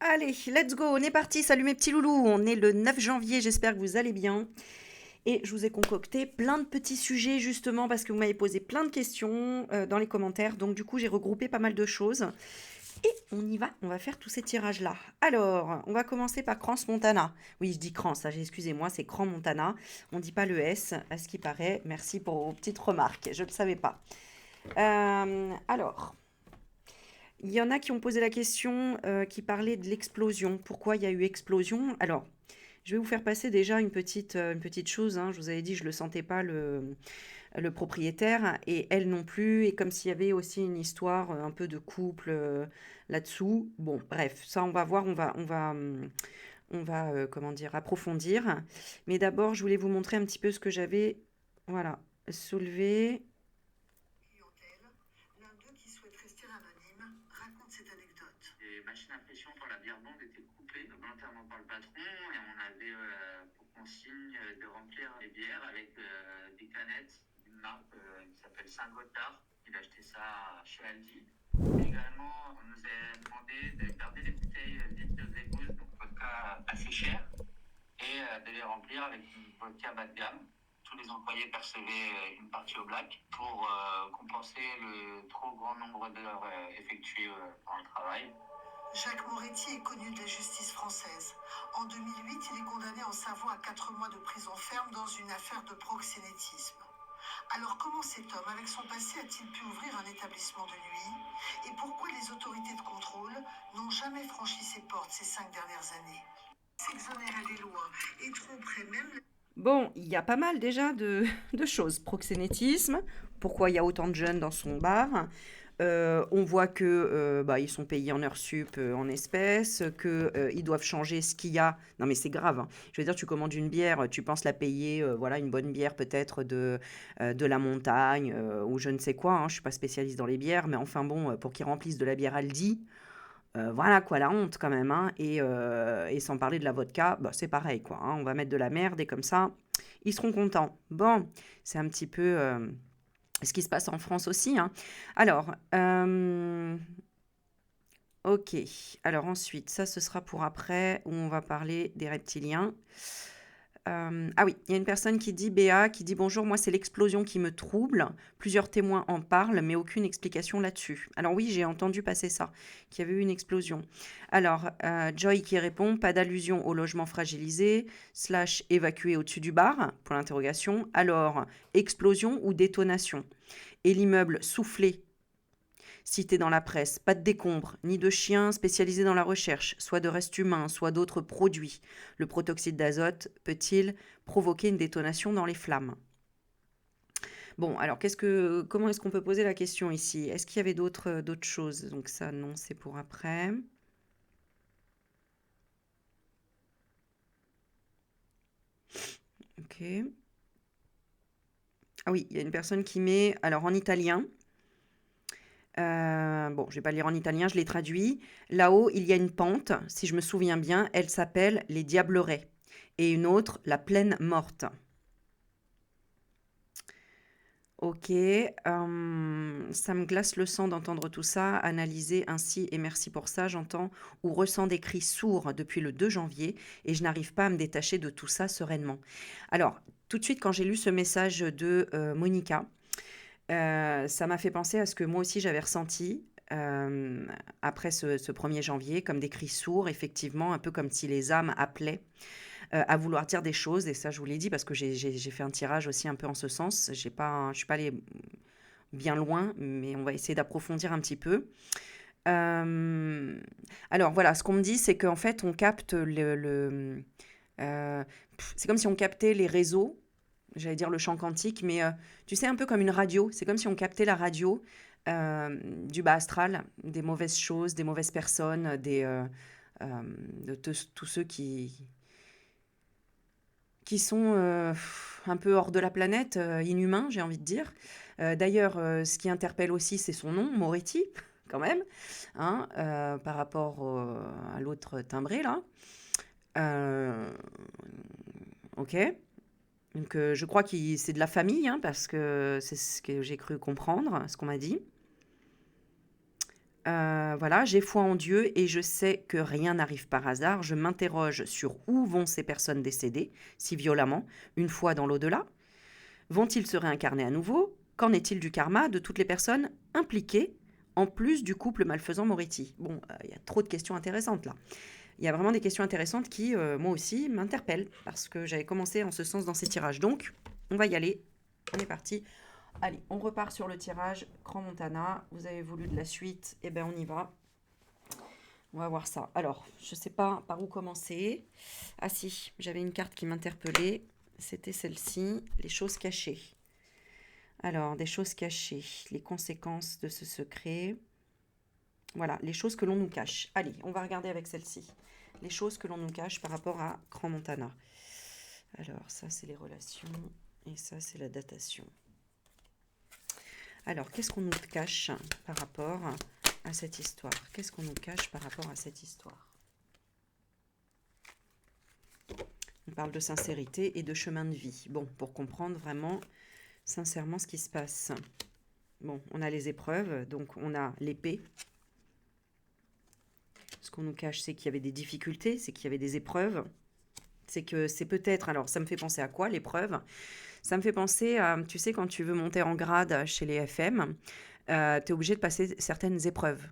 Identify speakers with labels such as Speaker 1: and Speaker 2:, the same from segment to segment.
Speaker 1: Allez, let's go, on est parti, salut mes petits loulous, on est le 9 janvier, j'espère que vous allez bien. Et je vous ai concocté plein de petits sujets justement parce que vous m'avez posé plein de questions dans les commentaires. Donc du coup j'ai regroupé pas mal de choses. Et on y va, on va faire tous ces tirages-là. Alors, on va commencer par Crans Montana. Oui, je dis Crans, excusez-moi, c'est Cran Montana. On ne dit pas le S, à ce qui paraît. Merci pour vos petites remarques, je ne le savais pas. Alors, il y en a qui ont posé la question, qui parlait de l'explosion. Pourquoi il y a eu explosion? Alors, je vais vous faire passer déjà une petite chose, hein. Je vous avais dit, je ne le sentais pas, le propriétaire, et elle non plus. Et comme s'il y avait aussi une histoire un peu de couple là-dessous. Bon, bref, ça, on va voir, comment dire, approfondir. Mais d'abord, je voulais vous montrer un petit peu ce que j'avais, voilà, soulevé. Clientèle, l'un d'eux qui souhaite rester anonyme raconte cette anecdote.
Speaker 2: Les machines à pression pour la bière blonde étaient coupées volontairement par le patron et on avait pour consigne de remplir les bières avec des canettes d'une marque qui s'appelle Saint-Gothard. Il achetait ça chez Aldi. Et également, on nous a demandé de garder les bouteilles dites de Grey donc vodka assez cher, et de les remplir avec une vodka bas de gamme. Tous les employés percevaient une partie au black pour compenser le trop grand nombre d'heures effectuées dans le travail.
Speaker 1: Jacques Moretti est connu de la justice française. En 2008, il est condamné en Savoie à 4 mois de prison ferme dans une affaire de proxénétisme. Alors comment cet homme, avec son passé, a-t-il pu ouvrir un établissement de nuit? Et pourquoi les autorités de contrôle n'ont jamais franchi ses portes ces 5 dernières années? S'exonérer des lois et tromperait même... Bon, il y a pas mal déjà de choses. Proxénétisme, pourquoi il y a autant de jeunes dans son bar? On voit que bah, ils sont payés en heures sup, en espèces, que ils doivent changer ce qu'il y a. Non mais c'est grave, hein. Je veux dire, tu commandes une bière, tu penses la payer, voilà, une bonne bière peut-être de la montagne ou je ne sais quoi, hein. Je suis pas spécialiste dans les bières, mais enfin bon, pour qu'ils remplissent de la bière Aldi, voilà quoi, la honte quand même, hein. Et sans parler de la vodka, bah, c'est pareil quoi, hein. On va mettre de la merde et comme ça, ils seront contents. Bon, c'est un petit peu ce qui se passe en France aussi, hein. Alors, ok. Alors ensuite, ça ce sera pour après, où on va parler des reptiliens. Ah oui, il y a une personne qui dit, Béa, qui dit bonjour, moi c'est l'explosion qui me trouble. Plusieurs témoins en parlent, mais aucune explication là-dessus. Alors oui, j'ai entendu passer ça, qu'il y avait eu une explosion. Alors, Joy qui répond, pas d'allusion au logement fragilisé, slash évacué au-dessus du bar, pour l'interrogation. Alors, explosion ou détonation? Et l'immeuble soufflé cité dans la presse, pas de décombres, ni de chiens spécialisés dans la recherche, soit de restes humains, soit d'autres produits. Le protoxyde d'azote peut-il provoquer une détonation dans les flammes? Bon, alors comment est-ce qu'on peut poser la question ici? Est-ce qu'il y avait d'autres choses? Donc ça, non, c'est pour après. Ok. Ah oui, il y a une personne qui met, alors en italien, bon, je vais pas le lire en italien, je l'ai traduit. Là-haut, il y a une pente, si je me souviens bien, elle s'appelle les Diablerets. Et une autre, la plaine morte. Ok, ça me glace le sang d'entendre tout ça, analyser ainsi, et merci pour ça, j'entends ou ressens des cris sourds depuis le 2 janvier et je n'arrive pas à me détacher de tout ça sereinement. Alors, tout de suite, quand j'ai lu ce message de Monica, ça m'a fait penser à ce que moi aussi j'avais ressenti après ce 1er janvier, comme des cris sourds, effectivement, un peu comme si les âmes appelaient à vouloir dire des choses. Et ça, je vous l'ai dit parce que j'ai fait un tirage aussi un peu en ce sens. Je ne suis pas allée bien loin, mais on va essayer d'approfondir un petit peu. Euh, alors voilà, ce qu'on me dit, c'est qu'en fait, on capte c'est comme si on captait les réseaux, j'allais dire le champ quantique, mais tu sais, un peu comme une radio. C'est comme si on captait la radio du bas astral, des mauvaises choses, des mauvaises personnes, de tous ceux qui sont un peu hors de la planète, inhumains, j'ai envie de dire. D'ailleurs, ce qui interpelle aussi, c'est son nom, Moretti, quand même, hein, par rapport à l'autre timbré, là. Euh, ok. Donc, je crois que c'est de la famille, hein, parce que c'est ce que j'ai cru comprendre, ce qu'on m'a dit.
Speaker 3: Voilà, j'ai foi en Dieu et je sais que rien n'arrive par hasard. Je m'interroge sur où vont ces personnes décédées, si violemment, une fois dans l'au-delà. Vont-ils se réincarner à nouveau? Qu'en est-il du karma de toutes les personnes impliquées, en plus du couple malfaisant Moretti? Bon, il y a trop de questions intéressantes là. Il y a vraiment des questions intéressantes qui, moi aussi, m'interpellent, parce que j'avais commencé en ce sens dans ces tirages. Donc, on va y aller. On est parti. Allez, on repart sur le tirage. Grand Montana, vous avez voulu de la suite, eh bien on y va. On va voir ça. Alors, je ne sais pas par où commencer. Ah si, j'avais une carte qui m'interpellait. C'était celle-ci, les choses cachées. Alors, des choses cachées, les conséquences de ce secret. Voilà, les choses que l'on nous cache. Allez, on va regarder avec celle-ci. Les choses que l'on nous cache par rapport à Grand Montana. Alors, ça, c'est les relations. Et ça, c'est la datation. Alors, qu'est-ce qu'on nous cache par rapport à cette histoire? Qu'est-ce qu'on nous cache par rapport à cette histoire? On parle de sincérité et de chemin de vie. Bon, pour comprendre vraiment, sincèrement, ce qui se passe. Bon, on a les épreuves, donc on a l'épée. Ce qu'on nous cache, c'est qu'il y avait des difficultés, c'est qu'il y avait des épreuves. C'est que c'est peut-être... Alors, ça me fait penser à quoi, l'épreuve? Ça me fait penser à, tu sais, quand tu veux monter en grade chez les FM, tu es obligé de passer certaines épreuves.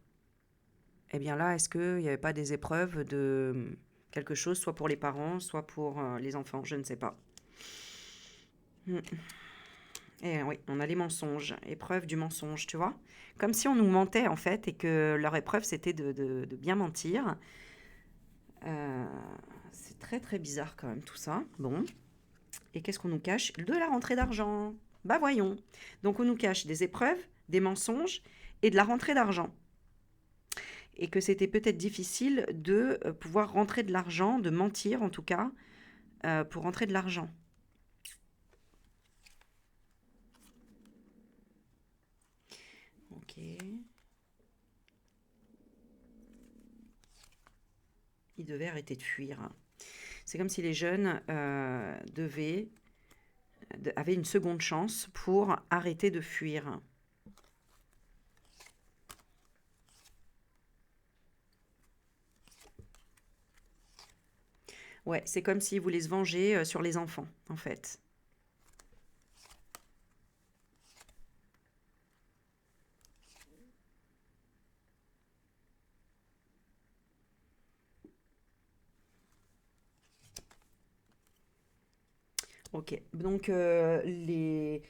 Speaker 3: Eh bien là, est-ce qu'il n'y avait pas des épreuves de quelque chose, soit pour les parents, soit pour les enfants? Je ne sais pas. Et oui, on a les mensonges, épreuve du mensonge, tu vois. Comme si on nous mentait, en fait, et que leur épreuve, c'était de bien mentir. C'est très, très bizarre, quand même, tout ça. Bon. Et qu'est-ce qu'on nous cache? De la rentrée d'argent. Bah voyons. Donc on nous cache des épreuves, des mensonges et de la rentrée d'argent. Et que c'était peut-être difficile de pouvoir rentrer de l'argent, de mentir en tout cas, pour rentrer de l'argent. Ok. Ils devaient arrêter de fuir. C'est comme si les jeunes avaient une seconde chance pour arrêter de fuir. Ouais, c'est comme s'ils voulaient se venger sur les enfants, en fait. Ok, donc c'est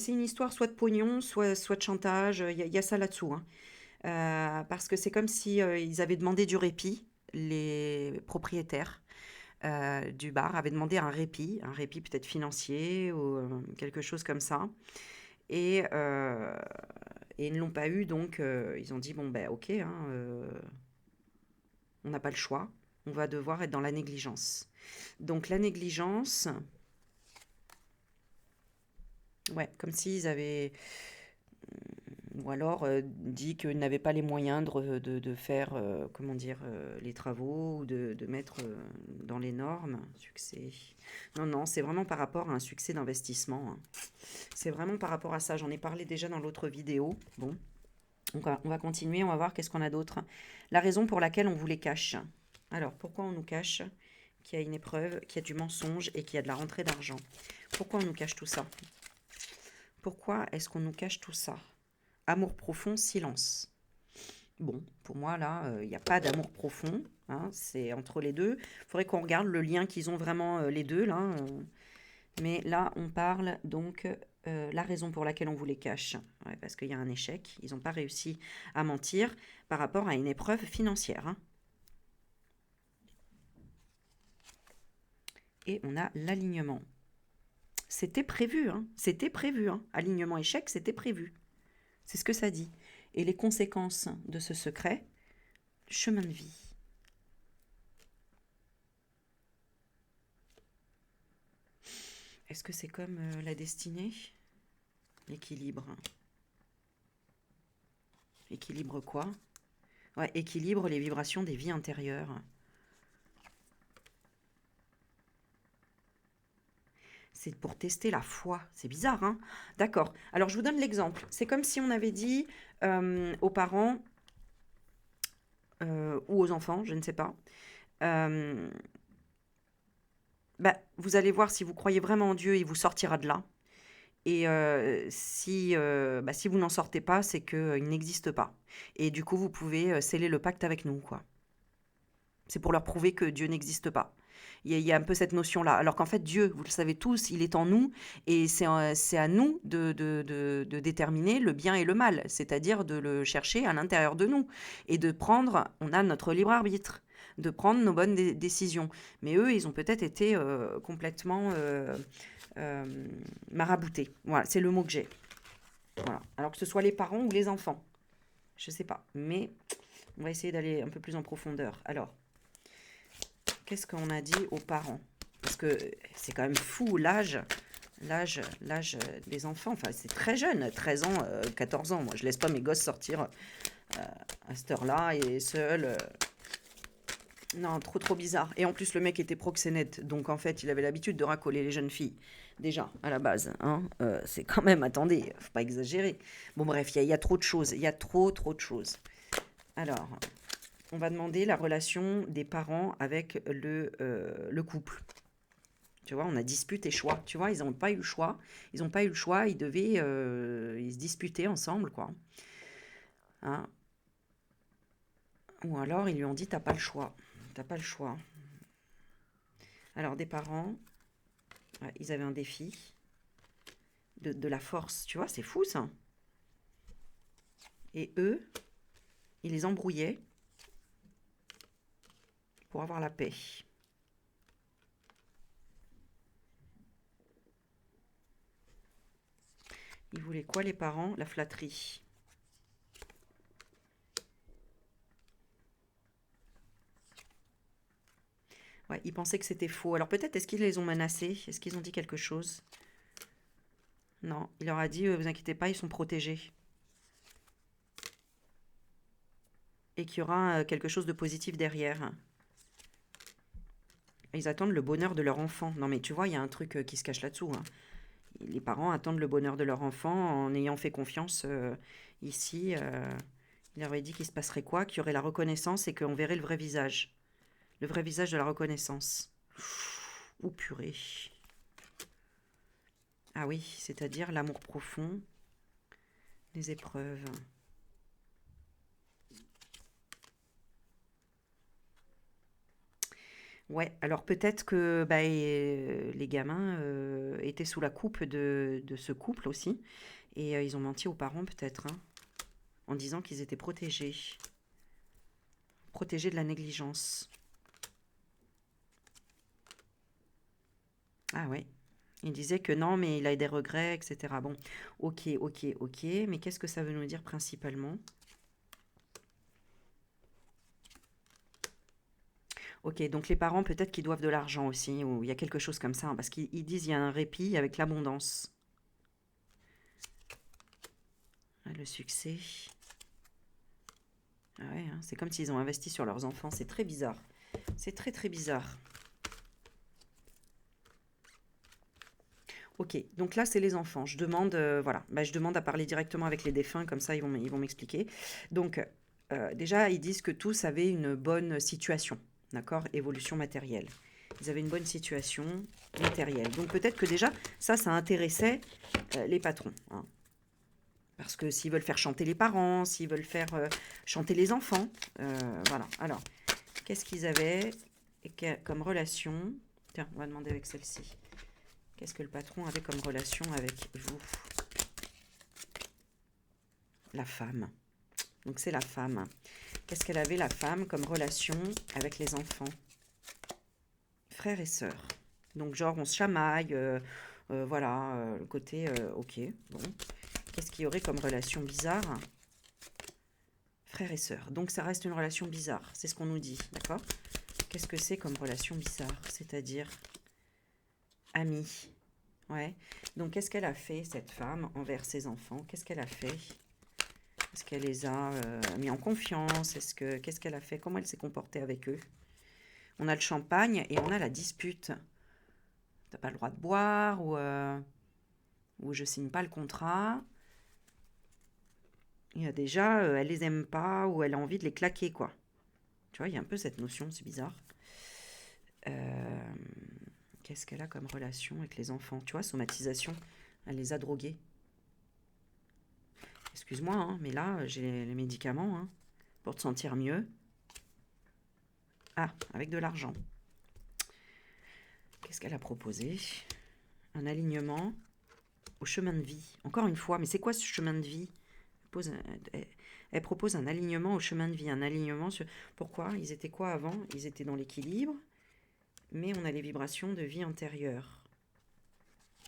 Speaker 3: une histoire soit de pognon, soit de chantage, il y a ça là-dessous, hein. Parce que c'est comme si ils avaient demandé du répit, les propriétaires du bar avaient demandé un répit peut-être financier ou quelque chose comme ça, et, euh, et ils ne l'ont pas eu, donc ils ont dit, bon ben ok, hein, on n'a pas le choix, on va devoir être dans la négligence. Donc la négligence... Ouais, comme s'ils avaient, ou alors dit qu'ils n'avaient pas les moyens de faire, comment dire, les travaux, ou de mettre dans les normes. Succès. Non, non, c'est vraiment par rapport à un succès d'investissement, hein. C'est vraiment par rapport à ça. J'en ai parlé déjà dans l'autre vidéo. Bon, donc on va continuer, on va voir qu'est-ce qu'on a d'autre. La raison pour laquelle on vous les cache. Alors, pourquoi on nous cache qu'il y a une épreuve, qu'il y a du mensonge et qu'il y a de la rentrée d'argent? Pourquoi on nous cache tout ça? Pourquoi est-ce qu'on nous cache tout ça? Amour profond, silence. Bon, pour moi, là, il n'y a pas d'amour profond, hein, c'est entre les deux. Il faudrait qu'on regarde le lien qu'ils ont vraiment les deux, là. Mais là, on parle donc la raison pour laquelle on vous les cache. Ouais, parce qu'il y a un échec. Ils n'ont pas réussi à mentir par rapport à une épreuve financière, hein. Et on a l'alignement. C'était prévu, hein. C'était prévu, hein. Alignement échec, c'était prévu. C'est ce que ça dit. Et les conséquences de ce secret, chemin de vie. Est-ce que c'est comme la destinée? L'équilibre. Équilibre quoi? Ouais, équilibre les vibrations des vies intérieures. C'est pour tester la foi. C'est bizarre, hein? D'accord. Alors, je vous donne l'exemple. C'est comme si on avait dit aux parents, ou aux enfants, je ne sais pas. Euh, Bah, vous allez voir si vous croyez vraiment en Dieu, il vous sortira de là. Et si vous n'en sortez pas, c'est qu'il n'existe pas. Et du coup, vous pouvez sceller le pacte avec nous, quoi. C'est pour leur prouver que Dieu n'existe pas. Il y a un peu cette notion-là. Alors qu'en fait, Dieu, vous le savez tous, il est en nous, et c'est à nous de déterminer le bien et le mal, c'est-à-dire de le chercher à l'intérieur de nous, et de prendre, on a notre libre arbitre, de prendre nos bonnes décisions. Mais eux, ils ont peut-être été complètement euh, maraboutés. Voilà, c'est le mot que j'ai. Voilà. Alors que ce soit les parents ou les enfants. Je sais pas. Mais on va essayer d'aller un peu plus en profondeur. Alors, qu'est-ce qu'on a dit aux parents? Parce que c'est quand même fou l'âge des enfants. Enfin, c'est très jeune, 13 ans, 14 ans. Moi, je laisse pas mes gosses sortir à cette heure-là et seuls. Non, trop bizarre. Et en plus, le mec était proxénète. Donc, en fait, il avait l'habitude de racoler les jeunes filles. Déjà, à la base. Hein. C'est quand même, attendez, faut pas exagérer. Bon, bref, il y a trop de choses. Il y a trop de choses. Alors, on va demander la relation des parents avec le couple. Tu vois, on a dispute et choix. Tu vois, ils n'ont pas eu le choix. Ils n'ont pas eu le choix. Ils devaient ils se disputaient ensemble, quoi. Hein. Ou alors, ils lui ont dit, t'as pas le choix. T'as pas le choix. Alors, des parents, ouais, ils avaient un défi de la force. Tu vois, c'est fou, ça. Et eux, ils les embrouillaient pour avoir la paix. Ils voulaient quoi, les parents? La flatterie. Ouais, ils pensaient que c'était faux. Alors peut-être, est-ce qu'ils les ont menacés? Est-ce qu'ils ont dit quelque chose? Non, il leur a dit, vous inquiétez pas, ils sont protégés. Et qu'il y aura quelque chose de positif derrière. Ils attendent le bonheur de leur enfant. Non mais tu vois, il y a un truc qui se cache là-dessous. Hein. Les parents attendent le bonheur de leur enfant en ayant fait confiance ici. Il leur avait dit qu'il se passerait quoi? Qu'il y aurait la reconnaissance et qu'on verrait le vrai visage. Le vrai visage de la reconnaissance. Ouh purée. Ah oui, c'est-à-dire l'amour profond, les épreuves. Ouais, alors peut-être que les gamins étaient sous la coupe de ce couple aussi. Et ils ont menti aux parents peut-être, hein, en disant qu'ils étaient protégés. Protégés de la négligence. Ah ouais. Il disait que non, mais il a des regrets, etc. Bon, ok. Mais qu'est-ce que ça veut nous dire principalement? Ok, donc les parents, peut-être qu'ils doivent de l'argent aussi, ou il y a quelque chose comme ça, hein, parce qu'ils disent qu'il y a un répit avec l'abondance. Ah, le succès. Ah ouais, hein, c'est comme s'ils ont investi sur leurs enfants. C'est très bizarre. C'est très bizarre. Ok, donc là, c'est les enfants. Je demande, voilà, je demande à parler directement avec les défunts, comme ça, ils vont m'expliquer. Donc, déjà, ils disent que tous avaient une bonne situation, d'accord? Évolution matérielle. Ils avaient une bonne situation matérielle. Donc, peut-être que déjà, ça intéressait les patrons. Hein. Parce que s'ils veulent faire chanter les parents, s'ils veulent faire chanter les enfants, voilà. Alors, qu'est-ce qu'ils avaient comme relation? Tiens, on va demander avec celle-ci. Qu'est-ce que le patron avait comme relation avec vous? La femme. Donc c'est la femme. Qu'est-ce qu'elle avait, la femme, comme relation avec les enfants? Frères et sœurs. Donc genre on se chamaille, voilà, le côté, ok, bon. Qu'est-ce qu'il y aurait comme relation bizarre? Frères et sœurs. Donc ça reste une relation bizarre, c'est ce qu'on nous dit, d'accord? Qu'est-ce que c'est comme relation bizarre? C'est-à-dire amis. Ouais. Donc, qu'est-ce qu'elle a fait, cette femme, envers ses enfants? Qu'est-ce qu'elle a fait? Est-ce qu'elle les a mis en confiance? Qu'est-ce qu'elle a fait? Comment elle s'est comportée avec eux? On a le champagne et on a la dispute. T'as pas le droit de boire ou je signe pas le contrat. Il y a déjà, elle les aime pas ou elle a envie de les claquer, quoi. Tu vois, il y a un peu cette notion, c'est bizarre. Qu'est-ce qu'elle a comme relation avec les enfants? Tu vois, somatisation, elle les a drogués. Excuse-moi, hein, mais là, j'ai les médicaments hein, pour te sentir mieux. Ah, avec de l'argent. Qu'est-ce qu'elle a proposé? Un alignement au chemin de vie. Encore une fois, mais c'est quoi ce chemin de vie? Elle propose un alignement au chemin de vie. Un alignement sur... Pourquoi? Ils étaient quoi avant? Ils étaient dans l'équilibre, mais on a les vibrations de vie antérieure.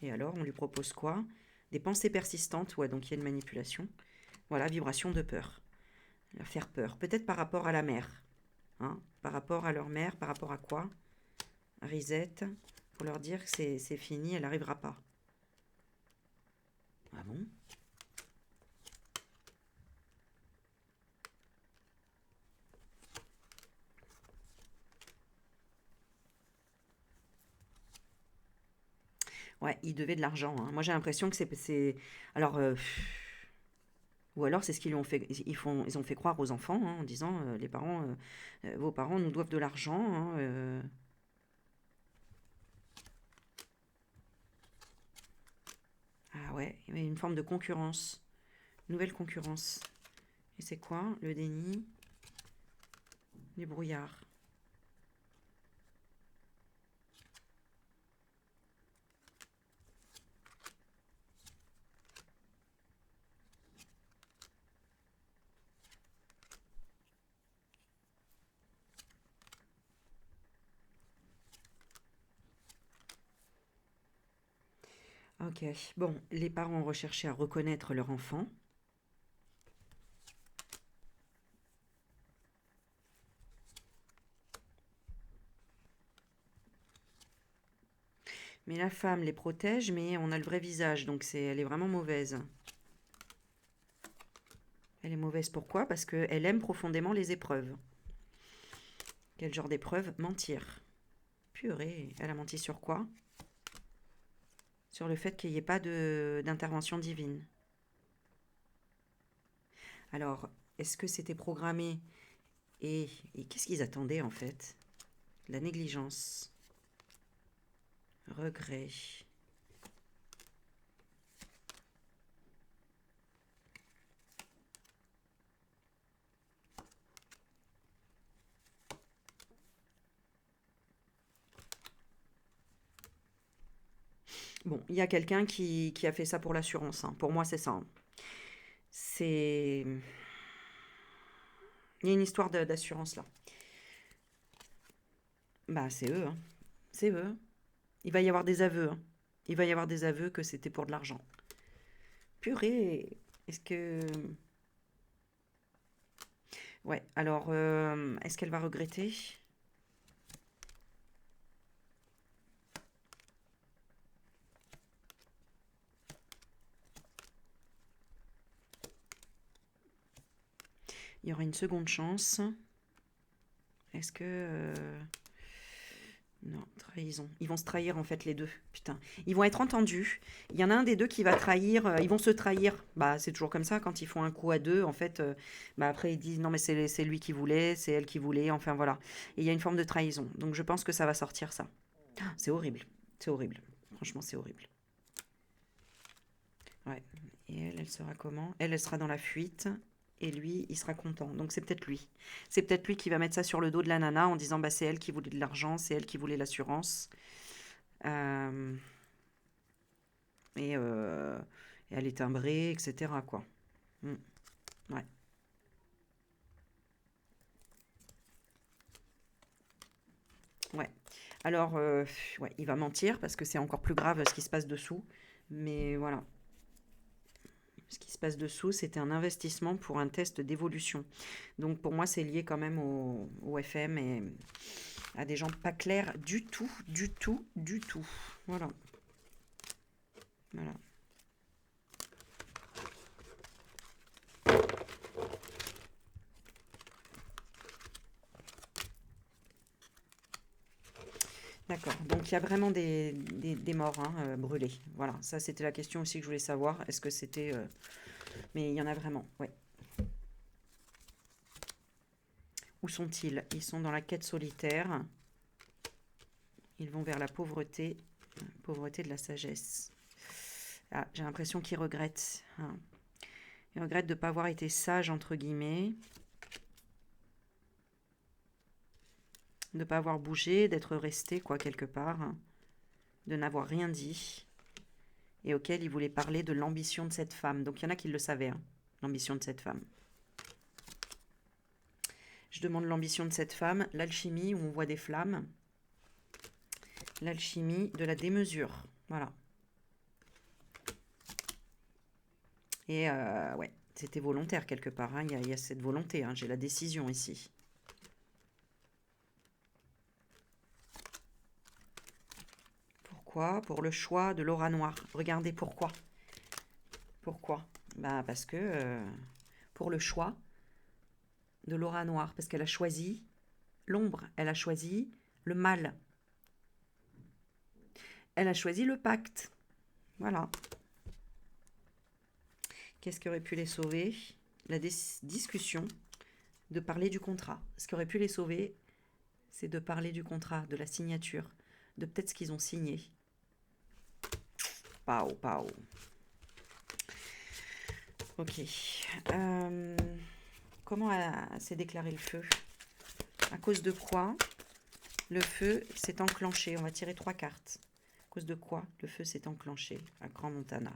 Speaker 3: Et alors, on lui propose quoi? Des pensées persistantes. Ouais, donc il y a une manipulation. Voilà, vibration de peur. Leur faire peur. Peut-être par rapport à la mère. Hein, par rapport à leur mère, par rapport à quoi? Reset, pour leur dire que c'est fini, elle n'arrivera pas. Ah bon? Ouais, ils devaient de l'argent. Hein. Moi, j'ai l'impression que c'est... Alors, ou alors, c'est ce qu'ils lui ont fait... Ils ont fait croire aux enfants, hein, en disant, les parents, vos parents nous doivent de l'argent. Hein, Ah ouais, il y avait une forme de concurrence. Nouvelle concurrence. Et c'est quoi? Le déni, les brouillards. Ok, bon, les parents recherchaient à reconnaître leur enfant. Mais la femme les protège, mais on a le vrai visage, donc elle est vraiment mauvaise. Elle est mauvaise pourquoi? Parce qu'elle aime profondément les épreuves. Quel genre d'épreuve? Mentir. Purée, elle a menti sur quoi? Sur le fait qu'il n'y ait pas d'intervention divine. Alors, est-ce que c'était programmé? Et qu'est-ce qu'ils attendaient en fait? La négligence. Regret. Bon, il y a quelqu'un qui a fait ça pour l'assurance. Hein. Pour moi, c'est ça. Hein. C'est... Il y a une histoire d'assurance là. Bah, c'est eux. Hein. C'est eux. Il va y avoir des aveux. Hein. Il va y avoir des aveux que c'était pour de l'argent. Purée. Est-ce que... Ouais, alors, est-ce qu'elle va regretter? Il y aura une seconde chance. Est-ce que... Non, trahison. Ils vont se trahir en fait les deux. Putain. Ils vont être entendus. Il y en a un des deux qui va trahir. Ils vont se trahir. Bah c'est toujours comme ça quand ils font un coup à deux. En fait, bah après ils disent non mais c'est lui qui voulait, c'est elle qui voulait. Enfin voilà. Et il y a une forme de trahison. Donc je pense que ça va sortir ça. C'est horrible. C'est horrible. Franchement c'est horrible. Ouais. Et elle sera comment? Elle sera dans la fuite. Et lui, il sera content. Donc c'est peut-être lui. C'est peut-être lui qui va mettre ça sur le dos de la nana en disant bah c'est elle qui voulait de l'argent, c'est elle qui voulait l'assurance. Euh, et, euh, et elle est timbrée, etc. quoi. Mm, ouais. Ouais. Alors, ouais, il va mentir parce que c'est encore plus grave ce qui se passe dessous. Mais voilà. Ce qui se passe dessous, c'était un investissement pour un test d'évolution. Donc pour moi, c'est lié quand même au FM et à des gens pas clairs du tout, du tout, du tout. Voilà. Voilà. D'accord. Donc il y a vraiment des morts hein, brûlés. Voilà. Ça, c'était la question aussi que je voulais savoir. Est-ce que c'était... Mais il y en a vraiment, ouais. Où sont-ils? Ils sont dans la quête solitaire. Ils vont vers la pauvreté de la sagesse. Ah, j'ai l'impression qu'ils regrettent. Hein. Ils regrettent de ne pas avoir été sages, entre guillemets. De ne pas avoir bougé, d'être resté, quoi, quelque part. Hein. De n'avoir rien dit. Et auquel ils voulaient parler de l'ambition de cette femme. Donc, il y en a qui le savaient, hein, l'ambition de cette femme. Je demande l'ambition de cette femme. L'alchimie, où on voit des flammes. L'alchimie de la démesure. Voilà. Et ouais, c'était volontaire quelque part. Hein. Il y a cette volonté. Hein. J'ai la décision ici. Pourquoi? Pour le choix de l'aura noire. Regardez pourquoi. Pourquoi? Bah parce que pour le choix de l'aura noire. Parce qu'elle a choisi l'ombre. Elle a choisi le mal. Elle a choisi le pacte. Voilà. Qu'est-ce qui aurait pu les sauver? La discussion de parler du contrat. Ce qui aurait pu les sauver, c'est de parler du contrat, de la signature, de peut-être ce qu'ils ont signé. Pao, pao. Ok. Comment s'est déclaré le feu? À cause de quoi le feu s'est enclenché? On va tirer 3 cartes. À cause de quoi le feu s'est enclenché à Grand Montana?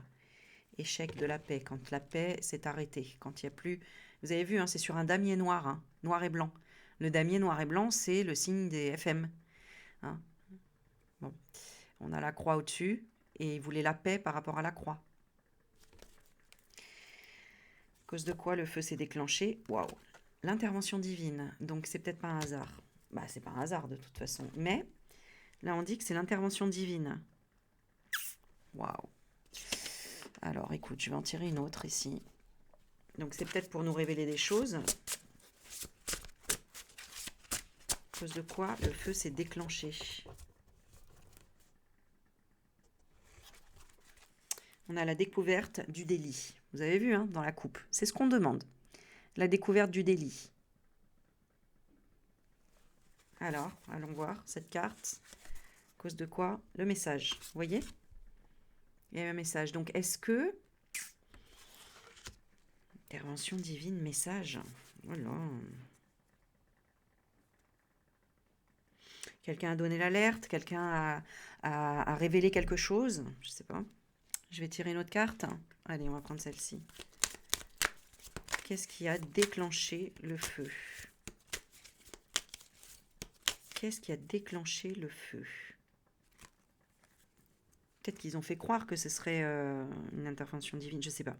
Speaker 3: Échec de la paix, quand la paix s'est arrêtée, quand il n'y a plus... Vous avez vu, hein, c'est sur un damier noir, hein, noir et blanc. Le damier noir et blanc, c'est le signe des FM. Hein. Bon. On a la croix au-dessus, et il voulait la paix par rapport à la croix. À cause de quoi le feu s'est déclenché? Waouh! L'intervention divine, donc c'est peut-être pas un hasard. Bah, c'est pas un hasard de toute façon. Mais, là on dit que c'est l'intervention divine. Waouh! Alors, écoute, je vais en tirer une autre ici. Donc, c'est peut-être pour nous révéler des choses. À cause de quoi le feu s'est déclenché. On a la découverte du délit. Vous avez vu, hein, dans la coupe. C'est ce qu'on demande. La découverte du délit. Alors, allons voir cette carte. À cause de quoi? Le message. Vous voyez? Il y a un message. Donc, est-ce que... Intervention divine, message. Voilà. Quelqu'un a donné l'alerte, quelqu'un a révélé quelque chose. Je ne sais pas. Je vais tirer une autre carte. Allez, on va prendre celle-ci. Qu'est-ce qui a déclenché le feu? Qu'est-ce qui a déclenché le feu? Peut-être qu'ils ont fait croire que ce serait une intervention divine, je ne sais pas.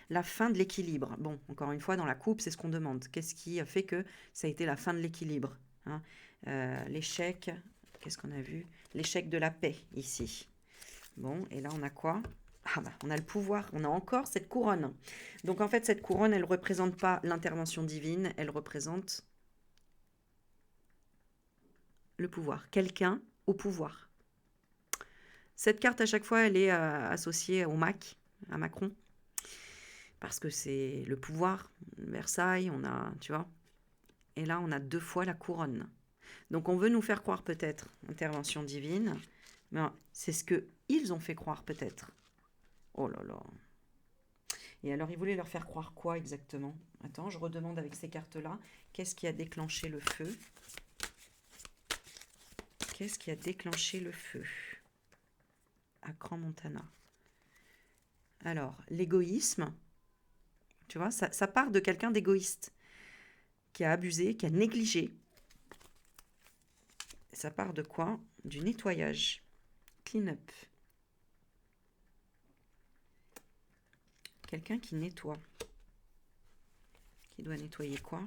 Speaker 3: La fin de l'équilibre. Bon, encore une fois, dans la coupe, c'est ce qu'on demande. Qu'est-ce qui a fait que ça a été la fin de l'équilibre, hein? L'échec, qu'est-ce qu'on a vu? L'échec de la paix, ici. Bon, et là, on a quoi? Ah bah, on a le pouvoir, on a encore cette couronne. Donc, en fait, cette couronne, elle ne représente pas l'intervention divine, elle représente le pouvoir. Quelqu'un au pouvoir. Cette carte, à chaque fois, elle est associée au MAC, à Macron. Parce que c'est le pouvoir, Versailles, on a, tu vois. Et là, on a 2 fois la couronne. Donc, on veut nous faire croire peut-être intervention divine. Mais c'est ce qu'ils ont fait croire peut-être. Oh là là. Et alors, ils voulaient leur faire croire quoi exactement? Attends, je redemande avec ces cartes-là. Qu'est-ce qui a déclenché le feu? Qu'est-ce qui a déclenché le feu à Grand Montana? Alors, l'égoïsme, tu vois, ça part de quelqu'un d'égoïste, qui a abusé, qui a négligé. Ça part de quoi? Du nettoyage. Clean-up. Quelqu'un qui nettoie. Qui doit nettoyer quoi?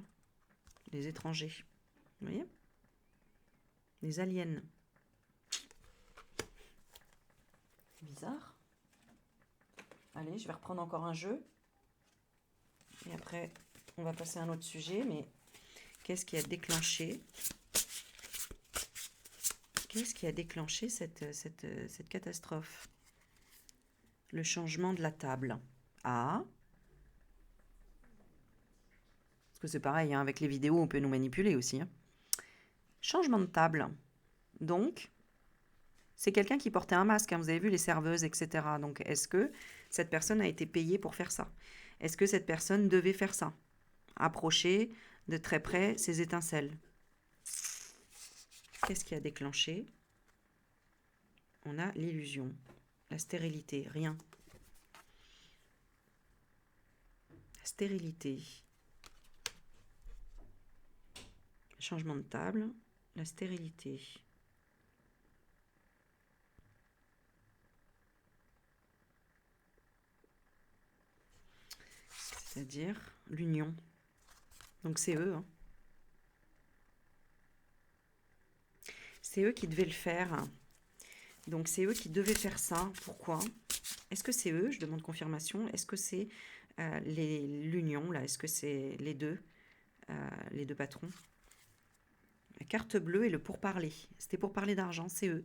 Speaker 3: Les étrangers. Vous voyez? Les aliens. Bizarre. Allez, je vais reprendre encore un jeu. Et après, on va passer à un autre sujet. Mais qu'est-ce qui a déclenché? Qu'est-ce qui a déclenché cette catastrophe? Le changement de la table. Ah. Parce que c'est pareil, hein, avec les vidéos, on peut nous manipuler aussi. Hein. Changement de table. Donc, c'est quelqu'un qui portait un masque. Hein, vous avez vu les serveuses, etc. Donc, est-ce que cette personne a été payée pour faire ça? Est-ce que cette personne devait faire ça? Approcher de très près ces étincelles. Qu'est-ce qui a déclenché? On a l'illusion, la stérilité, rien. La stérilité. Changement de table, la stérilité. C'est-à-dire l'union. Donc c'est eux. Hein. C'est eux qui devaient le faire. Donc c'est eux qui devaient faire ça. Pourquoi? Est-ce que c'est eux? Je demande confirmation. Est-ce que c'est l'union là? Est-ce que c'est les deux patrons? La carte bleue et le pourparler. C'était pour parler d'argent, c'est eux.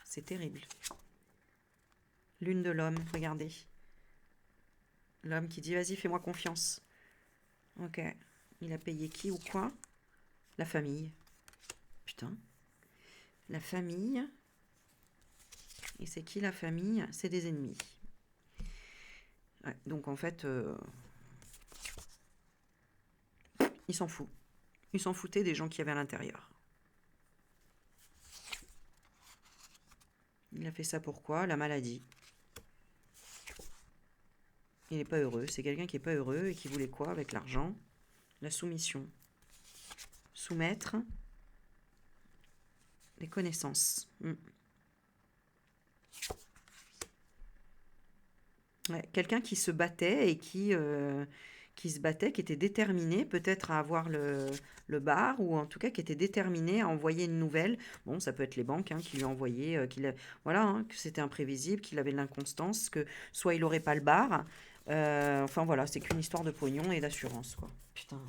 Speaker 3: C'est terrible. Lune de l'homme, regardez. L'homme qui dit, vas-y, fais-moi confiance. Ok. Il a payé qui ou quoi? La famille. Putain. La famille. Et c'est qui la famille? C'est des ennemis. Ouais, donc en fait, il s'en fout. Il s'en foutait des gens qui avaient à l'intérieur. Il a fait ça pourquoi? La maladie. Il n'est pas heureux. C'est quelqu'un qui n'est pas heureux et qui voulait quoi avec l'argent? La soumission. Soumettre les connaissances. Ouais, quelqu'un qui se battait et qui se battait, qui était déterminé peut-être à avoir le bar, ou en tout cas qui était déterminé à envoyer une nouvelle. Bon, ça peut être les banques hein, qui lui ont envoyé, voilà, hein, que c'était imprévisible, qu'il avait de l'inconstance, que soit il n'aurait pas le bar. Enfin voilà, c'est qu'une histoire de pognon et d'assurance, quoi. Putain.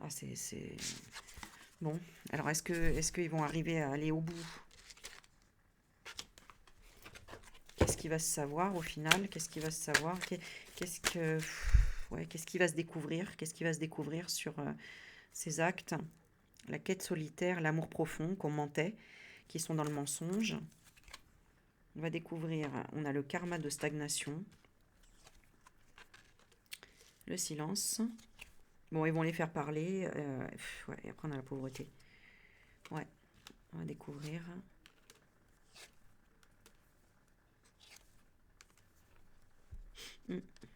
Speaker 3: Ah, c'est... Bon, alors est-ce qu'ils vont arriver à aller au bout? Qu'est-ce qui va se savoir au final? Qu'est-ce qui va se savoir? Qu'est-ce qui va se découvrir? Qu'est-ce qui va se découvrir sur ces actes? La quête solitaire, l'amour profond qu'on mentait, qui sont dans le mensonge. On va découvrir, on a le karma de stagnation. Le silence. Bon, ils vont les faire parler. Ouais, et après on a la pauvreté. Ouais, on va découvrir...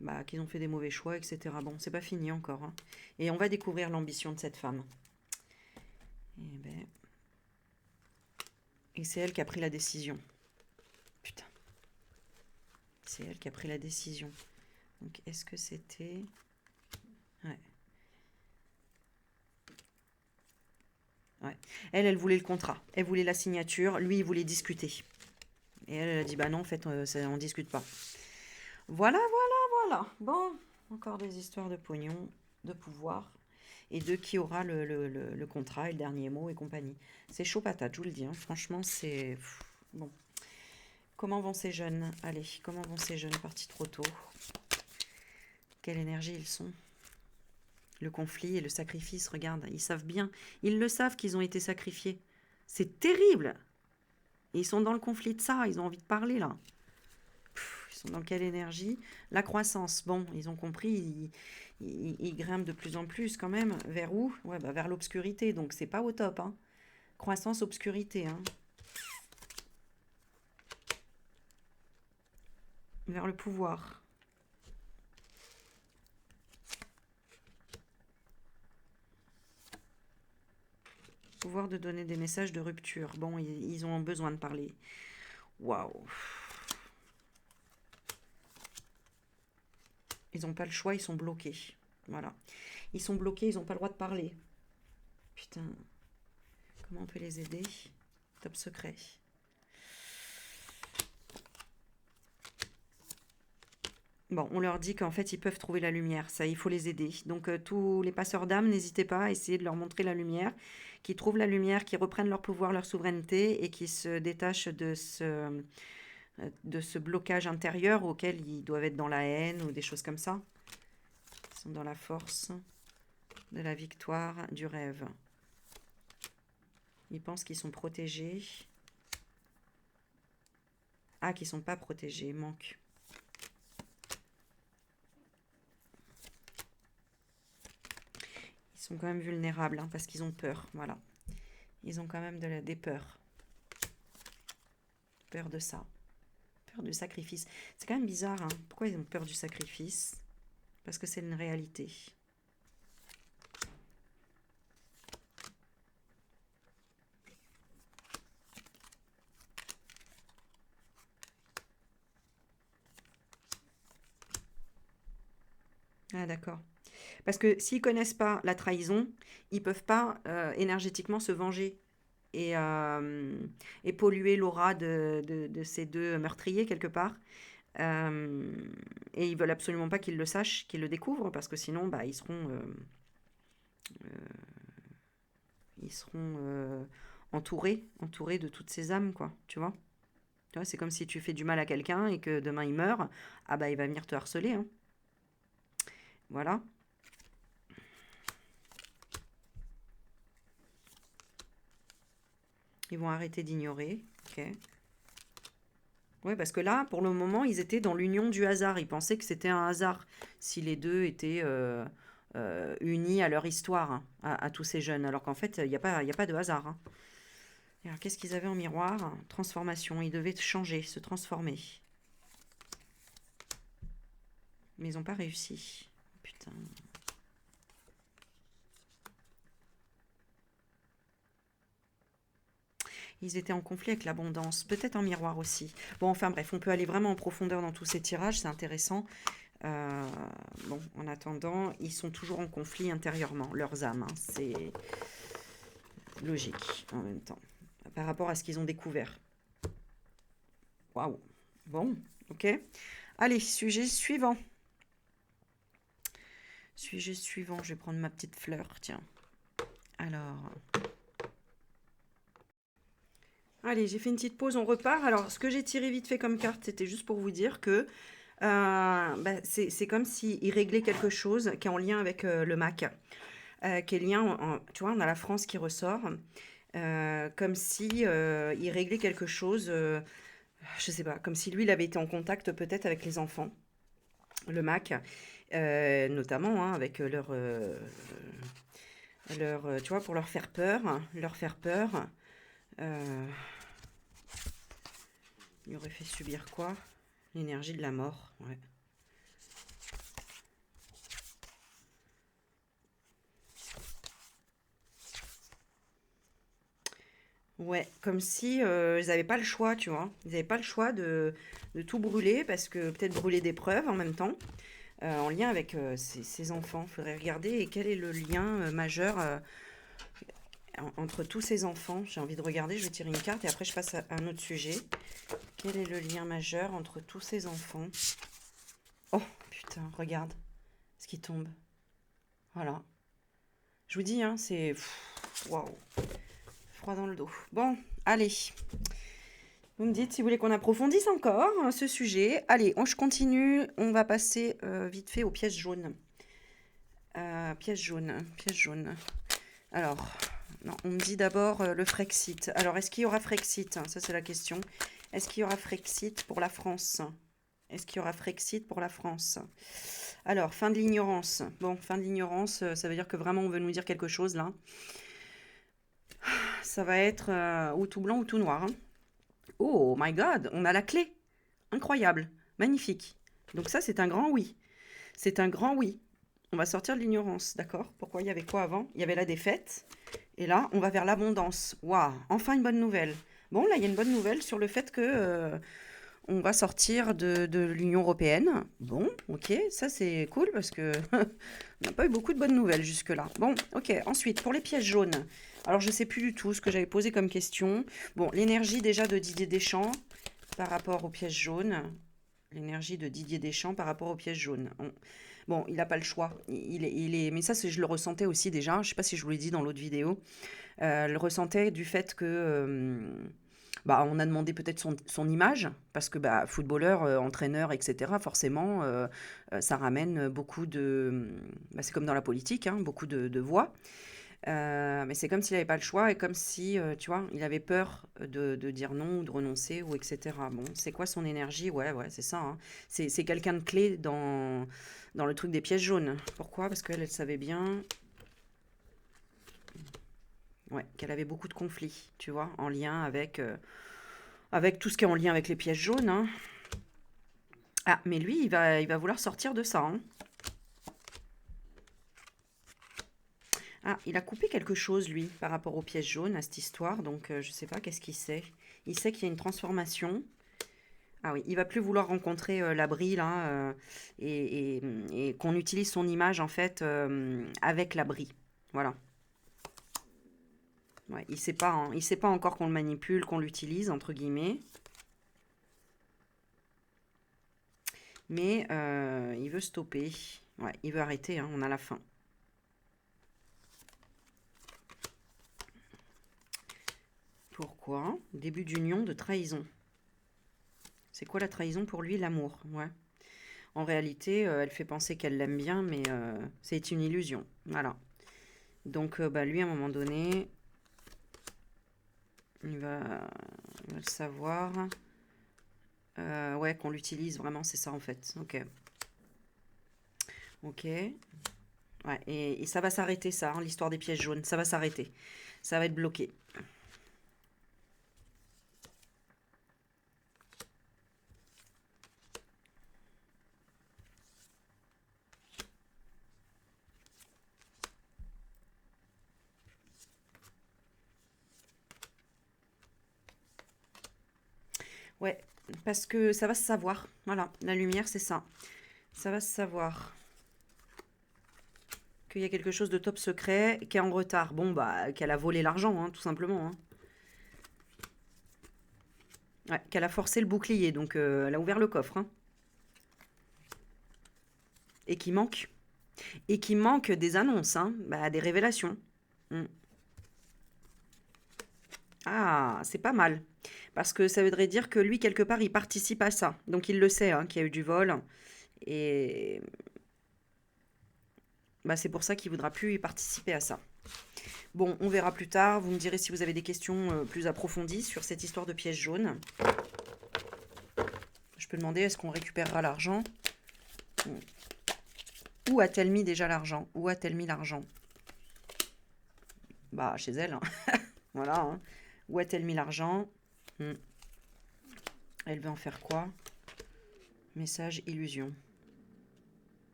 Speaker 3: Bah, qu'ils ont fait des mauvais choix, etc. Bon, c'est pas fini encore. Hein. Et on va découvrir l'ambition de cette femme. Et c'est elle qui a pris la décision. Putain. C'est elle qui a pris la décision. Donc, est-ce que c'était... Ouais. Ouais. Elle voulait le contrat. Elle voulait la signature. Lui, il voulait discuter. Et elle a dit, bah non, en fait, on discute pas. Voilà. Bon, encore des histoires de pognon, de pouvoir, et de qui aura le contrat et le dernier mot et compagnie. C'est chaud patate, je vous le dis. Hein. Franchement, c'est... Bon. Comment vont ces jeunes? Allez, comment vont ces jeunes partis trop tôt? Quelle énergie ils sont? Le conflit et le sacrifice, regarde, ils savent bien. Ils le savent qu'ils ont été sacrifiés. C'est terrible. Et ils sont dans le conflit de ça, ils ont envie de parler, là. Ils sont dans quelle énergie? La croissance, bon, ils ont compris, ils grimpent de plus en plus quand même. Vers où? Ouais, bah vers l'obscurité, donc c'est pas au top. Hein. Croissance, obscurité. Hein. Vers le pouvoir. Pouvoir de donner des messages de rupture. Bon, ils ont besoin de parler. Waouh. Ils n'ont pas le choix, ils sont bloqués. Voilà. Ils sont bloqués, ils n'ont pas le droit de parler. Putain. Comment on peut les aider? Top secret. Bon, on leur dit qu'en fait, ils peuvent trouver la lumière. Ça, il faut les aider. Donc, tous les passeurs d'âme, n'hésitez pas à essayer de leur montrer la lumière. Qu'ils trouvent la lumière, qu'ils reprennent leur pouvoir, leur souveraineté et qu'ils se détachent de ce blocage intérieur auquel ils doivent être dans la haine ou des choses comme ça. Ils sont dans la force. de la victoire, du rêve. Ils pensent qu'ils sont protégés. Ah, qu'ils ne sont pas protégés, manque. Ils sont quand même vulnérables, hein, parce qu'ils ont peur, voilà. Ils ont quand même des peurs. Peur de ça. Peur du sacrifice. C'est quand même bizarre, hein. Pourquoi ils ont peur du sacrifice? Parce que c'est une réalité. Ah, d'accord. Parce que s'ils connaissent pas la trahison, ils peuvent pas énergétiquement se venger et polluer l'aura de ces deux meurtriers quelque part. Euh, et ils veulent absolument pas qu'ils le sachent, qu'ils le découvrent, parce que sinon, bah, ils seront entourés de toutes ces âmes, quoi. Tu vois? Tu vois, c'est comme si tu fais du mal à quelqu'un et que demain il meurt, ah bah il va venir te harceler, hein. Voilà. Ils vont arrêter d'ignorer. Ok. Ouais, parce que là, pour le moment, ils étaient dans l'union du hasard. Ils pensaient que c'était un hasard si les deux étaient unis à leur histoire, hein, à tous ces jeunes. Alors qu'en fait, il y a pas de hasard, hein. Et alors, qu'est-ce qu'ils avaient en miroir? Transformation. Ils devaient changer, se transformer. Mais ils n'ont pas réussi. Putain. Ils étaient en conflit avec l'abondance, peut-être en miroir aussi. Bon, enfin bref, on peut aller vraiment en profondeur dans tous ces tirages, c'est intéressant. Bon, en attendant, ils sont toujours en conflit intérieurement, leurs âmes, hein. C'est logique en même temps, par rapport à ce qu'ils ont découvert. Waouh. Bon, ok. Allez, sujet suivant. Sujet suivant, je vais prendre ma petite fleur, tiens. Alors... Allez, j'ai fait une petite pause, on repart. Alors, ce que j'ai tiré vite fait comme carte, c'était juste pour vous dire que bah, c'est comme s'il réglait quelque chose qui est en lien avec le MAC, qui est lien, tu vois, on a la France qui ressort, comme si il réglait quelque chose, je sais pas, comme si lui, il avait été en contact peut-être avec les enfants, le MAC, notamment hein, avec tu vois, pour leur faire peur, il aurait fait subir quoi? L'énergie de la mort, ouais. Ouais, comme si ils n'avaient pas le choix, tu vois. Ils n'avaient pas le choix de tout brûler, parce que peut-être brûler des preuves en même temps, en lien avec ces enfants. Il faudrait regarder et quel est le lien majeur entre tous ces enfants. J'ai envie de regarder, je vais tirer une carte et après je passe à un autre sujet. Quel est le lien majeur entre tous ces enfants? Oh, putain, regarde ce qui tombe. Voilà. Je vous dis, hein, c'est... Waouh. Froid dans le dos. Bon, allez. Vous me dites si vous voulez qu'on approfondisse encore ce sujet. Allez, je continue. On va passer vite fait aux pièces jaunes. Pièces jaunes. Alors, non, on me dit d'abord le Frexit. Alors, est-ce qu'il y aura Frexit? Ça, c'est la question. Est-ce qu'il y aura Frexit pour la France? Est-ce qu'il y aura Frexit pour la France? Alors, fin de l'ignorance. Bon, fin de l'ignorance, ça veut dire que vraiment on veut nous dire quelque chose là. Ça va être ou tout blanc ou tout noir, hein. Oh my god, on a la clé. Incroyable, magnifique. Donc ça, c'est un grand oui. C'est un grand oui. On va sortir de l'ignorance, d'accord? Pourquoi il y avait quoi avant? Il y avait la défaite. Et là, on va vers l'abondance. Waouh, enfin une bonne nouvelle. Bon, là, il y a une bonne nouvelle sur le fait que on va sortir de l'Union européenne. Bon, ok, ça c'est cool parce que on n'a pas eu beaucoup de bonnes nouvelles jusque-là. Bon, ok, ensuite, pour les pièces jaunes. Alors, je ne sais plus du tout ce que j'avais posé comme question. Bon, l'énergie déjà de Didier Deschamps par rapport aux pièces jaunes. L'énergie de Didier Deschamps par rapport aux pièces jaunes. Bon, il n'a pas le choix. Mais ça, je le ressentais aussi déjà. Je ne sais pas si je vous l'ai dit dans l'autre vidéo. Le ressentais du fait que... Bah, on a demandé peut-être son image, parce que bah, footballeur, entraîneur, etc., forcément, ça ramène beaucoup de... bah, c'est comme dans la politique, hein, beaucoup de voix. Mais c'est comme s'il n'avait pas le choix et comme si, tu vois, il avait peur de dire non ou de renoncer ou etc. Bon, c'est quoi son énergie? Ouais, ouais, c'est ça, hein. C'est quelqu'un de clé dans le truc des pièges jaunes. Pourquoi? Parce qu'elle, elle savait bien, ouais, qu'elle avait beaucoup de conflits, tu vois, en lien avec tout ce qui est en lien avec les pièges jaunes, hein. Ah, mais lui, il va vouloir sortir de ça, hein. Ah, il a coupé quelque chose, lui, par rapport aux pièges jaunes, à cette histoire. Donc, je sais pas, qu'est-ce qu'il sait? Il sait qu'il y a une transformation. Ah oui, il va plus vouloir rencontrer l'abri, là, et qu'on utilise son image, en fait, avec l'abri. Voilà. Ouais, il sait pas, hein, il sait pas encore qu'on le manipule, qu'on l'utilise, entre guillemets. Mais il veut stopper. Ouais, il veut arrêter, hein, on a la fin. Pourquoi? Début d'union, de trahison. C'est quoi la trahison pour lui? L'amour, ouais. En réalité, elle fait penser qu'elle l'aime bien, mais c'est une illusion. Voilà. Donc, bah, lui, à un moment donné, il va le savoir. Ouais, qu'on l'utilise vraiment, c'est ça en fait. Ok. Ok. Ouais, et ça va s'arrêter, ça, hein, l'histoire des pièges jaunes. Ça va s'arrêter. Ça va être bloqué. Ouais, parce que ça va se savoir. Voilà, la lumière, c'est ça. Ça va se savoir qu'il y a quelque chose de top secret, qui est en retard. Bon, bah, qu'elle a volé l'argent, hein, tout simplement, hein. Ouais, qu'elle a forcé le bouclier, donc elle a ouvert le coffre, hein. Et qui manque. Et qui manque des annonces, hein, bah, des révélations. Mm. Ah, c'est pas mal. Parce que ça voudrait dire que lui, quelque part, il participe à ça. Donc il le sait, hein, qu'il y a eu du vol. Et bah, c'est pour ça qu'il voudra plus y participer à ça. Bon, on verra plus tard. Vous me direz si vous avez des questions plus approfondies sur cette histoire de piège jaune. Je peux demander, est-ce qu'on récupérera l'argent? Où a-t-elle mis déjà l'argent? Où a-t-elle mis l'argent? Bah, chez elle, hein. Voilà, hein. Où a-t-elle mis l'argent? Elle veut en faire quoi? Message illusion.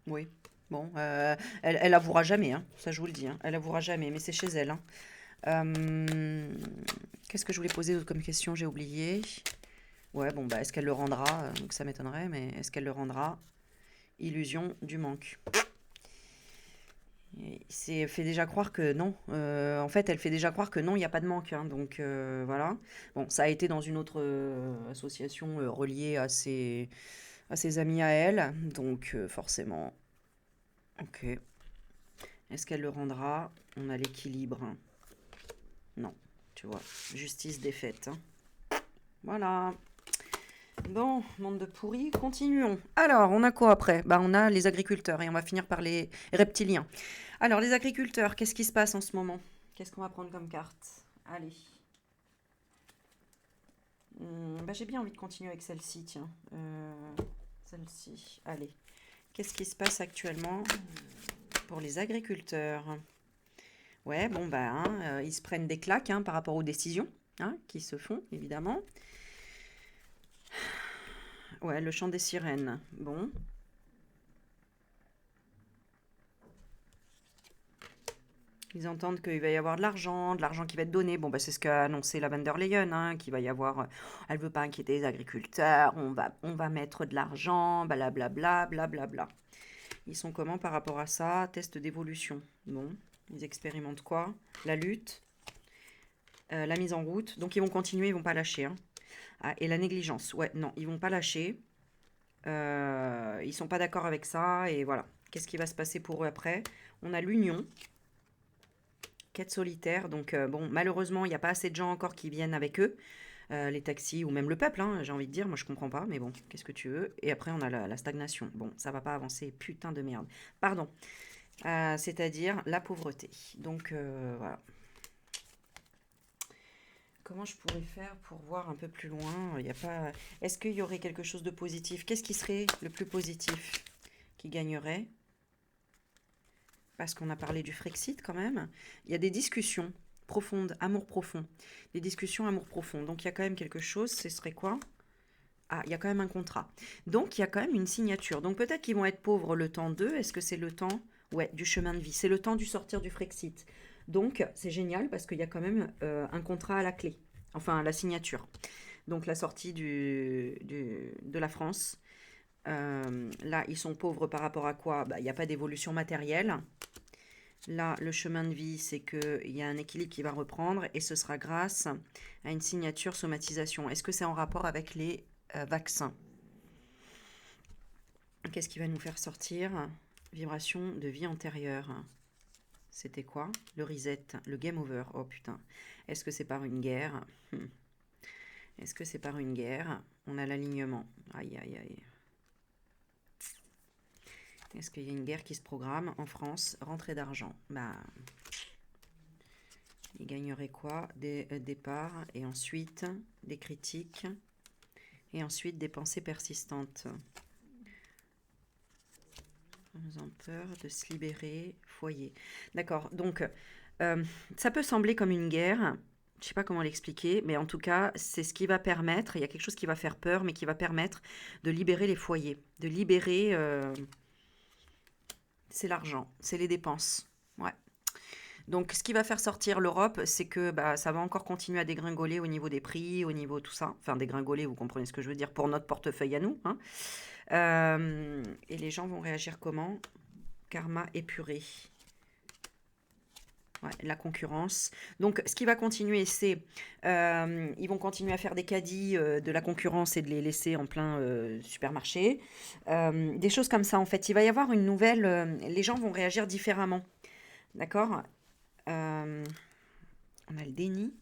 Speaker 3: Oui. Bon, elle avouera jamais, hein. Ça je vous le dis, hein. Elle avouera jamais, mais c'est chez elle, hein. Qu'est-ce que je voulais poser comme question? J'ai oublié. Ouais, bon, bah, est-ce qu'elle le rendra? Donc ça m'étonnerait, mais est-ce qu'elle le rendra? Illusion du manque. C'est fait déjà croire que non. En fait, elle fait déjà croire que non, il n'y a pas de manque, hein. Donc voilà. Bon, ça a été dans une autre association reliée à ses amis à elle. Donc forcément. Ok. Est-ce qu'elle le rendra? On a l'équilibre, hein. Non, tu vois. Justice défaite, hein. Voilà. Bon, monde de pourris, continuons. Alors, on a quoi après? Bah, on a les agriculteurs et on va finir par les reptiliens. Alors, les agriculteurs, qu'est-ce qui se passe en ce moment? Qu'est-ce qu'on va prendre comme carte? Allez. Bah, j'ai bien envie de continuer avec celle-ci, tiens. Celle-ci, allez. Qu'est-ce qui se passe actuellement pour les agriculteurs? Ouais, bon, bah, hein, ils se prennent des claques, hein, par rapport aux décisions, hein, qui se font, évidemment. Ouais, le chant des sirènes. Bon. Ils entendent qu'il va y avoir de l'argent qui va être donné. Bon, bah, c'est ce qu'a annoncé la Van der Leyen, hein, qu'il va y avoir. Elle veut pas inquiéter les agriculteurs, on va mettre de l'argent, blablabla, blablabla. Ils sont comment par rapport à ça? Test d'évolution. Bon, ils expérimentent quoi? La lutte, la mise en route. Donc, ils vont continuer, ils vont pas lâcher, hein. Ah, et la négligence. Ouais, non, ils vont pas lâcher. Ils sont pas d'accord avec ça, et voilà. Qu'est-ce qui va se passer pour eux après? On a l'union, quête solitaire. Donc, bon, malheureusement, il n'y a pas assez de gens encore qui viennent avec eux. Les taxis ou même le peuple, hein, j'ai envie de dire. Moi, je comprends pas, mais bon, qu'est-ce que tu veux? Et après, on a la stagnation. Bon, ça va pas avancer, putain de merde. Pardon. C'est-à-dire la pauvreté. Donc, voilà. Comment je pourrais faire pour voir un peu plus loin? Il y a pas... Est-ce qu'il y aurait quelque chose de positif? Qu'est-ce qui serait le plus positif qui gagnerait? Parce qu'on a parlé du Frexit quand même. Il y a des discussions profondes, amour profond. Des discussions amour profond. Donc il y a quand même quelque chose. Ce serait quoi? Ah, il y a quand même un contrat. Donc il y a quand même une signature. Donc peut-être qu'ils vont être pauvres le temps d'eux. Est-ce que c'est le temps? Ouais, du chemin de vie. C'est le temps du sortir du Frexit. Donc c'est génial parce qu'il y a quand même un contrat à la clé. Enfin, la signature. Donc la sortie de la France. Là, ils sont pauvres par rapport à quoi? Bah, il n'y a pas d'évolution matérielle. Là, le chemin de vie, c'est qu'il y a un équilibre qui va reprendre et ce sera grâce à une signature somatisation. Est-ce que c'est en rapport avec les vaccins? Qu'est-ce qui va nous faire sortir? Vibration de vie antérieure. C'était quoi? Le reset, le game over. Oh putain. Est-ce que c'est par une guerre? Est-ce que c'est par une guerre? On a l'alignement. Aïe, aïe, aïe. Est-ce qu'il y a une guerre qui se programme en France? Rentrée d'argent. Bah, il gagnerait quoi? Des départs et ensuite des critiques et ensuite des pensées persistantes. Nous avons peur de se libérer, foyer. D'accord, donc ça peut sembler comme une guerre. Je ne sais pas comment l'expliquer, mais en tout cas, c'est ce qui va permettre, il y a quelque chose qui va faire peur, mais qui va permettre de libérer les foyers, de libérer... c'est l'argent, c'est les dépenses. Ouais. Donc, ce qui va faire sortir l'Europe, c'est que bah, ça va encore continuer à dégringoler au niveau des prix, au niveau tout ça. Enfin, dégringoler, vous comprenez ce que je veux dire, pour notre portefeuille à nous. Hein. Et les gens vont réagir comment? Karma épuré. Ouais, la concurrence. Donc, ce qui va continuer, c'est... ils vont continuer à faire des caddies de la concurrence et de les laisser en plein supermarché. Des choses comme ça, en fait. Il va y avoir une nouvelle... les gens vont réagir différemment. D'accord? On a le déni.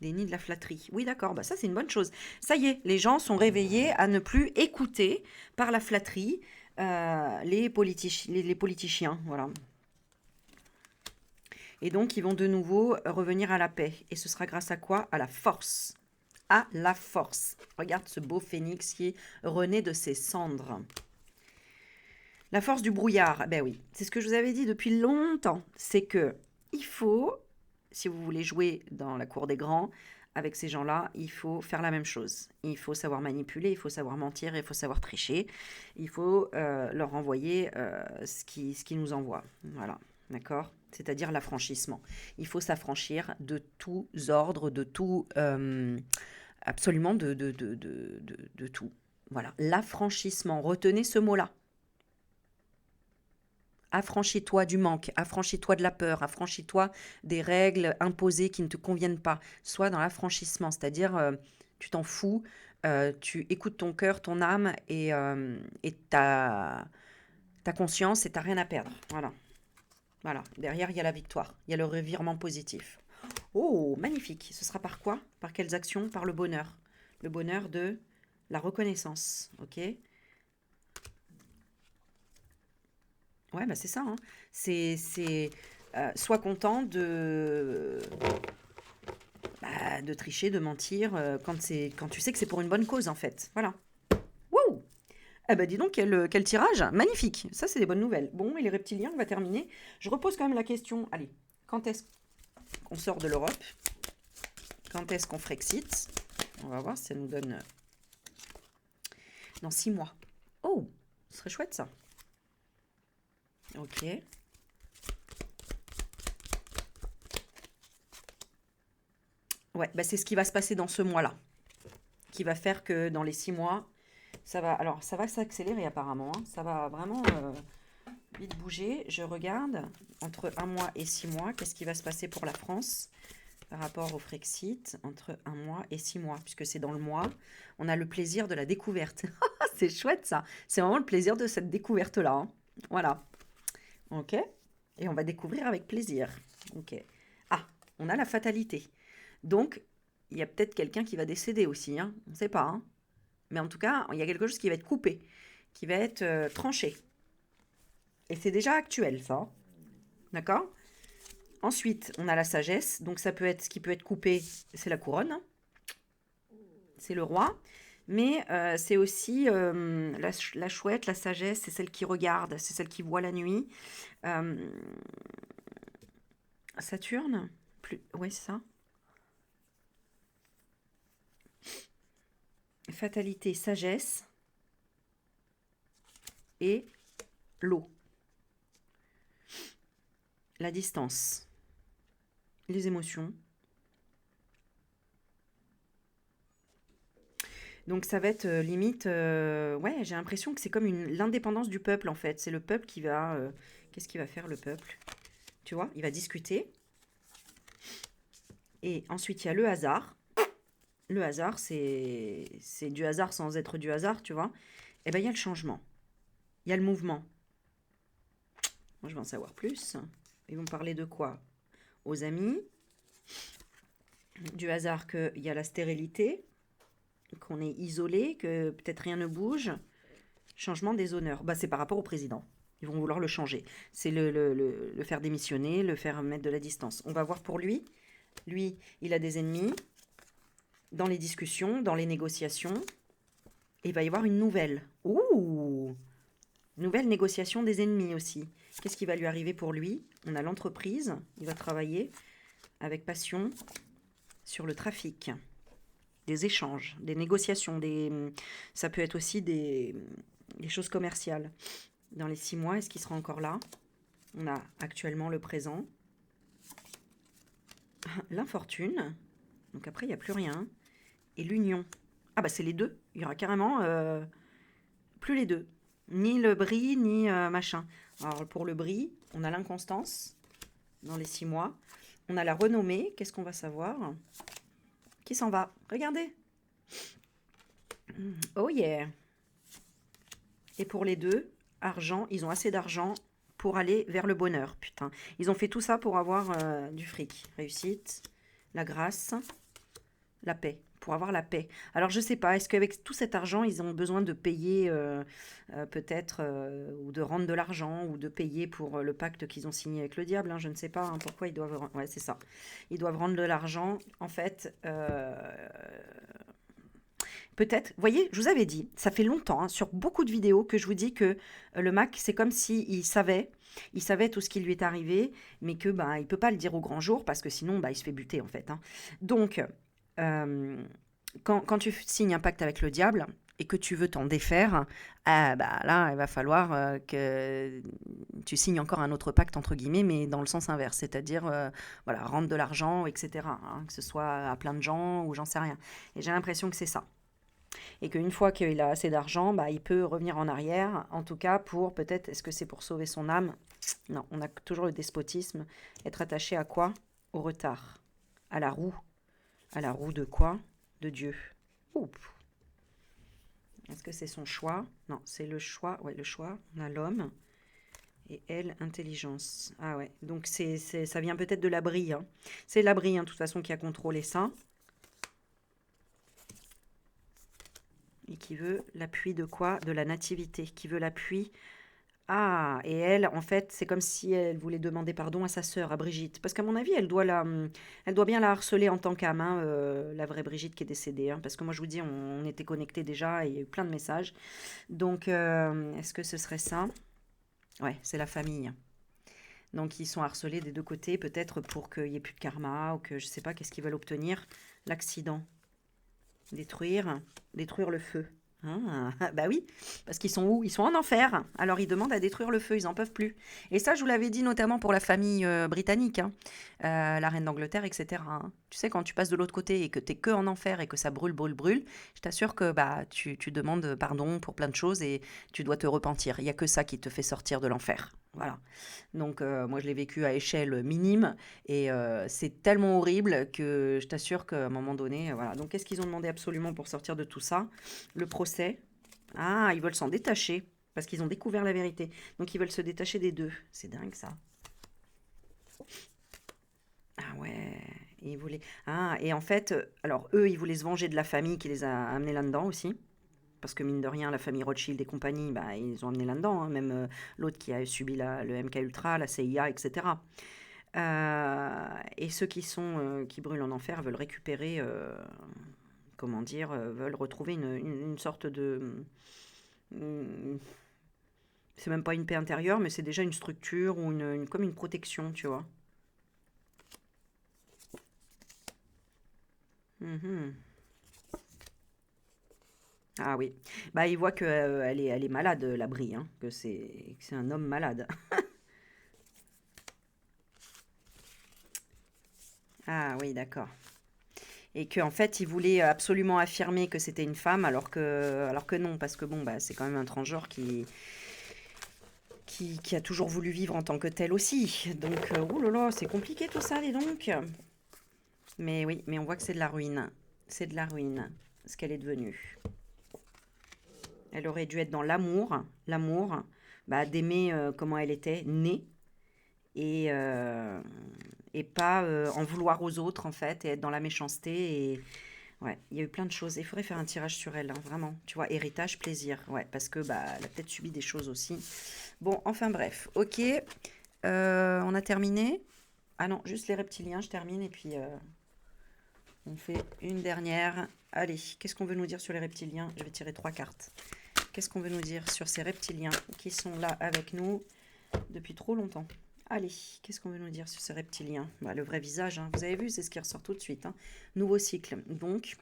Speaker 3: Déni de la flatterie. Oui, d'accord. Bah, ça, c'est une bonne chose. Ça y est, les gens sont réveillés à ne plus écouter par la flatterie les politiciens. Voilà. Et donc, ils vont de nouveau revenir à la paix. Et ce sera grâce à quoi? À la force. À la force. Regarde ce beau phénix qui est rené de ses cendres. La force du brouillard. Ben oui, c'est ce que je vous avais dit depuis longtemps. C'est que il faut, si vous voulez jouer dans la cour des grands, avec ces gens-là, il faut faire la même chose. Il faut savoir manipuler, il faut savoir mentir, il faut savoir tricher. Il faut leur envoyer ce qui nous envoie. Voilà, d'accord? C'est-à-dire l'affranchissement. Il faut s'affranchir de tous ordres, de tout, absolument de tout. Voilà, l'affranchissement. Retenez ce mot-là. Affranchis-toi du manque, affranchis-toi de la peur, affranchis-toi des règles imposées qui ne te conviennent pas. Sois dans l'affranchissement, c'est-à-dire tu t'en fous, tu écoutes ton cœur, ton âme et ta conscience et tu n'as rien à perdre. Voilà. Voilà, derrière, il y a la victoire, il y a le revirement positif. Oh, magnifique. Ce sera par quoi? Par quelles actions? Par le bonheur. Le bonheur de la reconnaissance, ok? Ouais, bah c'est ça. Hein. Sois content de tricher, de mentir, quand tu sais que c'est pour une bonne cause, en fait. Voilà. Wow! Eh ben dis donc, quel tirage! Magnifique! Ça, c'est des bonnes nouvelles. Bon, et les reptiliens, on va terminer. Je repose quand même la question. Allez, quand est-ce qu'on sort de l'Europe? Quand est-ce qu'on Frexit? On va voir si ça nous donne... Dans 6 mois. Oh! Ce serait chouette, ça. Ok. Ouais, bah c'est ce qui va se passer dans ce mois-là. Qui va faire que dans les 6 mois, ça va s'accélérer apparemment. Hein. Ça va vraiment vite bouger. Je regarde entre 1 mois et 6 mois. Qu'est-ce qui va se passer pour la France par rapport au Frexit entre 1 mois et 6 mois? Puisque c'est dans le mois, on a le plaisir de la découverte. C'est chouette ça. C'est vraiment le plaisir de cette découverte-là. Hein. Voilà. Ok. Et on va découvrir avec plaisir. Ok. Ah, on a la fatalité. Donc, il y a peut-être quelqu'un qui va décéder aussi, hein. On ne sait pas, hein. Mais en tout cas, il y a quelque chose qui va être coupé, qui va être tranché. Et c'est déjà actuel, ça, hein. D'accord? Ensuite, on a la sagesse. Donc, ça peut être, ce qui peut être coupé, c'est la couronne, hein. C'est le roi. Mais c'est aussi la chouette, la sagesse, c'est celle qui regarde, c'est celle qui voit la nuit. Euh, Saturne, plus, ouais, c'est ça. Fatalité, sagesse et l'eau. La distance, les émotions. Donc ça va être limite, ouais, j'ai l'impression que c'est comme l'indépendance du peuple en fait. C'est le peuple qui va, qu'est-ce qu'il va faire le peuple? Tu vois, il va discuter. Et ensuite il y a le hasard. Le hasard, c'est du hasard sans être du hasard, tu vois. Et ben il y a le changement, il y a le mouvement. Moi je veux en savoir plus. Ils vont parler de quoi? Aux amis. Du hasard qu'il y a la stérilité, qu'on est isolé, que peut-être rien ne bouge. Changement des honneurs. Bah, c'est par rapport au président. Ils vont vouloir le changer. C'est le faire démissionner, le faire mettre de la distance. On va voir pour lui. Lui, il a des ennemis dans les discussions, dans les négociations. Et il va y avoir une nouvelle. Ouh! Nouvelle négociation des ennemis aussi. Qu'est-ce qui va lui arriver pour lui? On a l'entreprise. Il va travailler avec passion sur le trafic, des échanges, des négociations. Ça peut être aussi des choses commerciales. Dans les 6 mois, est-ce qu'il sera encore là? On a actuellement le présent. L'infortune. Donc après, il n'y a plus rien. Et l'union. Ah bah c'est les deux. Il y aura carrément plus les deux. Ni le bris, ni machin. Alors pour le bris, on a l'inconstance dans les 6 mois. On a la renommée. Qu'est-ce qu'on va savoir? Qui s'en va? Regardez. Oh yeah. Et pour les deux, argent, ils ont assez d'argent pour aller vers le bonheur. Putain, ils ont fait tout ça pour avoir du fric. Réussite, la grâce, la paix. Pour avoir la paix. Alors je sais pas, est-ce qu'avec tout cet argent, ils ont besoin de payer peut-être, ou de rendre de l'argent, ou de payer pour le pacte qu'ils ont signé avec le diable, hein, je ne sais pas, hein, pourquoi ils doivent... Ouais, c'est ça. Ils doivent rendre de l'argent. En fait, peut-être, vous voyez, je vous avais dit, ça fait longtemps, hein, sur beaucoup de vidéos, que je vous dis que le Mac, c'est comme s'il savait, il savait tout ce qui lui est arrivé, mais que bah, il peut pas le dire au grand jour, parce que sinon, bah, il se fait buter, en fait, hein. Donc, quand tu signes un pacte avec le diable, et que tu veux t'en défaire, bah, là, il va falloir que tu signes encore un autre pacte, entre guillemets, mais dans le sens inverse, c'est-à-dire, voilà, rendre de l'argent, etc., hein, que ce soit à plein de gens, ou j'en sais rien. Et j'ai l'impression que c'est ça. Et qu'une fois qu'il a assez d'argent, bah, il peut revenir en arrière, en tout cas pour peut-être, est-ce que c'est pour sauver son âme? Non, on a toujours le despotisme. Être attaché à quoi? Au retard, à la roue. À la roue de quoi? De Dieu. Ouh. Est-ce que c'est son choix? Non, c'est le choix. Ouais, le choix. On a l'homme. Et elle, intelligence. Ah ouais, donc ça vient peut-être de l'abri, hein. C'est l'abri, hein, de toute façon, qui a contrôlé ça. Et qui veut l'appui de quoi? De la nativité. Qui veut l'appui. Ah, et elle, en fait, c'est comme si elle voulait demander pardon à sa sœur, à Brigitte. Parce qu'à mon avis, elle doit bien la harceler en tant qu'âme, hein, la vraie Brigitte qui est décédée, hein. Parce que moi, je vous dis, on était connectés déjà et il y a eu plein de messages. Donc, est-ce que ce serait ça? Ouais, c'est la famille. Donc, ils sont harcelés des deux côtés, peut-être pour qu'il n'y ait plus de karma ou que je sais pas, qu'est-ce qu'ils veulent obtenir? L'accident. Détruire le feu. Ah, bah oui, parce qu'ils sont où? Ils sont en enfer. Alors ils demandent à détruire le feu, ils en peuvent plus. Et ça, je vous l'avais dit notamment pour la famille britannique, hein, la reine d'Angleterre, etc., hein. Tu sais, quand tu passes de l'autre côté et que t'es que en enfer et que ça brûle, brûle, brûle, je t'assure que bah tu demandes pardon pour plein de choses et tu dois te repentir. Il n'y a que ça qui te fait sortir de l'enfer. Voilà. Donc moi, je l'ai vécu à échelle minime et c'est tellement horrible que je t'assure qu'à un moment donné, voilà. Donc qu'est-ce qu'ils ont demandé absolument pour sortir de tout ça? Le procès. Ah, ils veulent s'en détacher parce qu'ils ont découvert la vérité. Donc ils veulent se détacher des deux. C'est dingue ça. ils voulaient... Ah, et en fait, alors eux, ils voulaient se venger de la famille qui les a amenés là-dedans aussi. Parce que mine de rien, la famille Rothschild et compagnie, bah, ils ont amené là-dedans, hein, même l'autre qui a subi le MK Ultra, la CIA, etc. Et ceux qui brûlent en enfer veulent récupérer, comment dire, veulent retrouver une sorte de... c'est même pas une paix intérieure, mais c'est déjà une structure ou comme une protection, tu vois. Mhm. Ah oui. Bah, il voit qu'elle est malade, la Brie, hein, que c'est un homme malade. Ah oui, d'accord. Et qu'en fait, il voulait absolument affirmer que c'était une femme, alors que non, parce que bon, bah, c'est quand même un transgenre qui a toujours voulu vivre en tant que tel aussi. Donc, oh là là, c'est compliqué tout ça, dis donc. Mais oui, mais on voit que c'est de la ruine. C'est de la ruine, ce qu'elle est devenue. Elle aurait dû être dans l'amour, bah, d'aimer comment elle était née et, euh, et pas en vouloir aux autres en fait et être dans la méchanceté. Et ouais, il y a eu plein de choses. Il faudrait faire un tirage sur elle, hein, vraiment. Tu vois, héritage, plaisir. Ouais, parce que bah, elle a peut-être subi des choses aussi. Bon, enfin bref, ok. On a terminé. Ah non, juste les reptiliens, je termine et puis on fait une dernière. Allez, qu'est-ce qu'on veut nous dire sur les reptiliens? Je vais tirer 3 cartes. Qu'est-ce qu'on veut nous dire sur ces reptiliens qui sont là avec nous depuis trop longtemps? Allez, qu'est-ce qu'on veut nous dire sur ces reptiliens? Bah, le vrai visage, hein. Vous avez vu, c'est ce qui ressort tout de suite, hein. Nouveau cycle. Donc,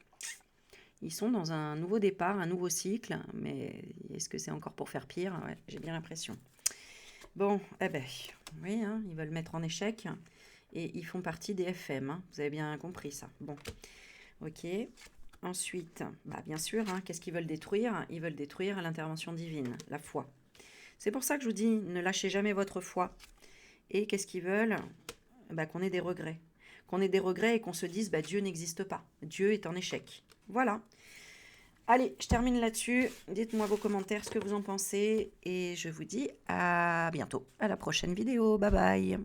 Speaker 3: ils sont dans un nouveau départ, un nouveau cycle. Mais est-ce que c'est encore pour faire pire? Ouais, j'ai bien l'impression. Bon, eh ben, oui, hein, ils veulent mettre en échec. Et ils font partie des FM, hein. Vous avez bien compris ça. Bon, ok. Ensuite, bah bien sûr, hein, qu'est-ce qu'ils veulent détruire? Ils veulent détruire l'intervention divine, la foi. C'est pour ça que je vous dis, ne lâchez jamais votre foi. Et qu'est-ce qu'ils veulent? Bah, qu'on ait des regrets. Qu'on ait des regrets et qu'on se dise, bah, Dieu n'existe pas. Dieu est en échec. Voilà. Allez, je termine là-dessus. Dites-moi vos commentaires, ce que vous en pensez. Et je vous dis à bientôt, à la prochaine vidéo. Bye bye.